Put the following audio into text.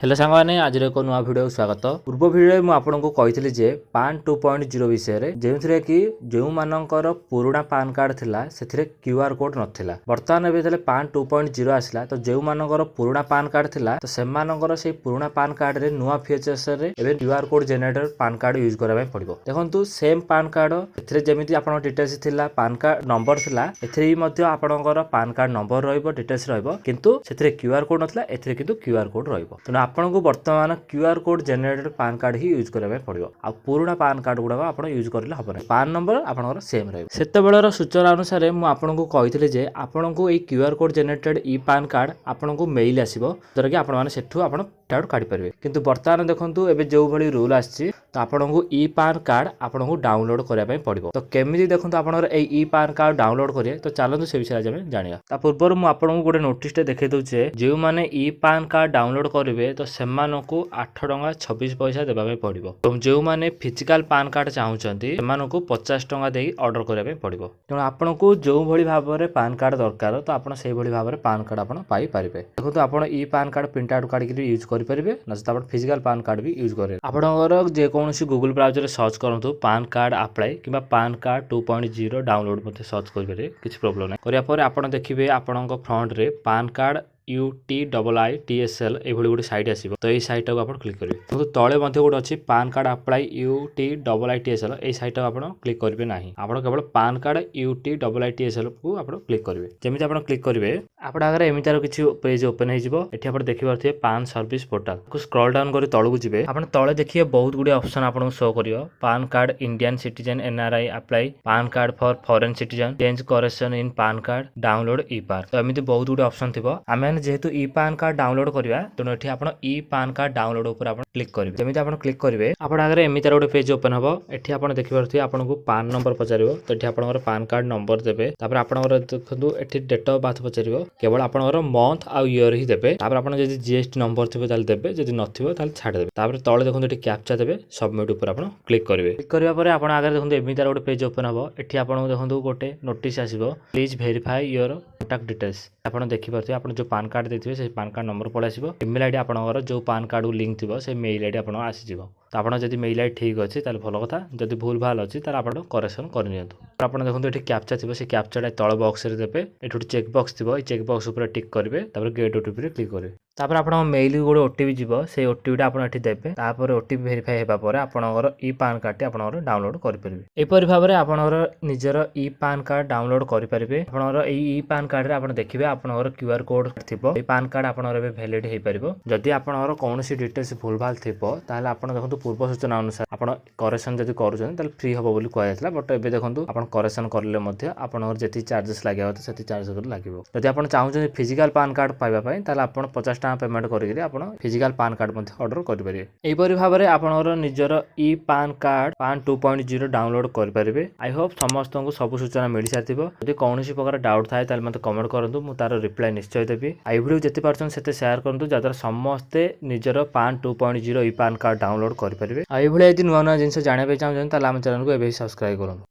Hello सांगने आज एक नुआ भिडियो स्वागत। पूर्व भिडियो में आपको कही जे पान 2.0 विषय जो कि जो मानकर पुराना पान कार्ड थिला से क्यूआर कोड नथिला। बर्तमान एबे पान 2.0 आसला तो जो मानकर पुराना पान कार्ड थिला तो सेमानकर से पुराना पान कार्ड रे नुआ फीचर्स रे एबे QR code generator PAN card use करबा पड़िबो। देखंतु सेम पान कार्ड एथिरे जेमिति आपन डिटेल्स थिला पान कार्ड नंबर थिला एथिरे मध्ये आपनकर पान कार्ड नंबर रहइबो डिटेल्स रहइबो किंतु सेथिरे क्यूआर कोड नथिला एथिरे किंतु क्यूआर कोड रहइबो। तो आपको बर्तमान QR code generated PAN card ही यूज करबा पड़िबो। आ पुराना पान कार्ड गुडा आपण यूज करले हबो। पान नंबर आपनकर सेम रहइबो। सेतेबेलर सूचना अनुसार मु आपनको कहितले जे आपनको ए QR code generated e PAN card आपनको mail आसीबो जरा कि आपण माने सेठू आपण कार्ड काढी परिबे। किंतु बर्तमान देखंतु एबे जो भली रूल आछि तो आपनको ई पान कार्ड आपनको डाउनलोड करबा पय पड़िबो। तो केमिति देखंतु आपनकर ए ई पान कार्ड डाउनलोड करिए तो चलंतु से विषय आज हम जानिया। ता पूर्व मु आपनको गोटे नोटिस टे देखै दउचे जे माने ई पान कार्ड डाउनलोड करिवे तो सेमानकु 8 टंका 26 पैसा देबा पय पड़िबो। तो जो माने फिजिकल पान कार्ड चाहुचंती सेमानकु 50 टंका देई ऑर्डर करबा पय पड़िबो। तो आपनको जो भली भाबरे पान कार्ड दरकार तो आपण सेही भली भाबरे पान कार्ड आपण पाई परिबे। देखंतु आपण ई पान कार्ड प्रिंट आउट काढी के यूज करि परिबे न त आपण फिजिकल पान कार्ड भी यूज करे। आपणकर जे कोनोसी गूगल ब्राउजर सर्च करंतु पान कार्ड अप्लाई किबा पान कार्ड 2.0 डाउनलोड मध्ये सर्च करिबे किछि प्रॉब्लम नै। करिया पर आपण देखिबे आपणक फ्रंट रे पान कार्ड UTIITSL ए भली गोटे साइट आसीबो। तो ए साइट को आपण क्लिक करिवे। तो तळे मध्ये गोटे अछि पान कार्ड अप्लाई UTIITSL ए साइट को आपण क्लिक करिवे नाही। आपण केवल पान कार्ड UTIITSL को आपण क्लिक करिवे। जेमिति आपण क्लिक करिवे आपण आगरे एमितार किछि पेज ओपन हे जिवो। एठी आपण देखि पारथिबे पान सर्विस पोर्टल को स्क्रॉल डाउन करी तळकु जिवे। आपण तळे देखिए बहुत गुडी ऑप्शन आपण शो करियो। PAN card Indian citizen NRI apply, PAN card for foreign citizen, change correction in PAN card, download ई पान। तो एमिति बहुत गुडी ऑप्शन थिबो। आमे जेहेतु ई पान कार्ड डाउनलोड करिया तेणु एठी आपण ई पान कार्ड डाउनलोड ऊपर आपण क्लिक करिवे। जेमिति आपण क्लिक करिवे आपण आगरे एमितार गोटे पेज ओपन हबो। एठी आपण देखि पारथिबे आपनको पान नंबर पचारिबो। तो एठी आपनकर पान कार्ड नंबर देबे। तापर आपनकर देखंतु एठी डेट ऑफ बर्थ पचारिबो। केवल आपनकर मंथ आ ईयर ही देबे। तापर आपण जदि जीएसटी नंबर थिबो ताल देबे, जदि नथिबो ताल छाड देबे। तापर तळे देखंतु एठी कैप्चा देबे। सबमिट ऊपर आपण क्लिक करिवे। क्लिक करिया परे आपण आगरे देखंतु एमितार गोटे पेज ओपन हबो। एठी आपनको देखंतु गोटे नोटिस आसीबो, please verify your contact details. आपण देखि पारथिबे आपण जो पान कार्ड देथिबे से पान कार्ड नंबर पळे आसीबो। ईमेल आईडी आपनकर जो पान कार्ड लिंक थिबो से मेल आईडी आपण आसी जिवो। तो आपण जदि मेल आईडी ठीक अछि ताले भलो कथा, जदि भूल भाल अछि ताले आपण करेक्शन कर नियंतु। आपण देखंतु एठी कैप्चा थिबो से कैप्चाटा तळ बॉक्स रे देबे। एठी चेक बॉक्स थिबो, ए चेक बॉक्स ऊपर टिक करिवे। तापर गेट ओटीपी रे क्लिक करिवे। तापर आपण मेल गोटे ओटीपी जिवो, से ओटीपी आपण एठी देबे। तापर ओटीपी वेरीफाई हेबा परे आपनकर ई पान कार्ड टी आपनकर डाउनलोड करि परिबे। ए परि भाबरे आपनकर निजर ई पान कार्ड डाउनलोड करि परिबे। आपनकर ई पान कार्ड रे आपण देखिबे आपनकर क्यूआर कोड थिबो। ए पान कार्ड आपनकर एबे वैलिड हे परिबो। जदि आपनकर कोनोसी डिटेल्स भूल भाल थिबो ताले आपण देखंतु पूर्व सूचना अनुसार आपण करेक्शन जदि करूछन ताले फ्री हबो बोली कहै जायतला। बट एबे देखंतु आपण करेक्शन करले मध्ये आपनकर जेति चार्जेस लागे होत सेति चार्जेस लागिबो। जदि आपण चाहुछन फिजिकल पान कार्ड पाइबा पय ताले आपण 50 टका पेमेंट करिकरी आपण फिजिकल पान कार्ड मध्ये ऑर्डर करि परिबे। एई परि भाबरे आपनकर निजर ई पान कार्ड पान 2.0 डाउनलोड करि परिबे। आई होप समस्तंकु सब सूचना मिलि साथिबो। जदि कोनोसी प्रकार डाउट थाए ताले मते कमेंट करंतु, मु तार रिप्लाई निश्चय देबी। आई वीडियो जति पारछन सेते शेयर करंतु जदर समस्ते निजर पान 2.0 ई पान कार्ड डाउनलोड करि परिबे। आई भले यदि नुवा नुवा जिंस जाने पे चाहछन ताले हम चैनल को एबे सब्सक्राइब करंतु।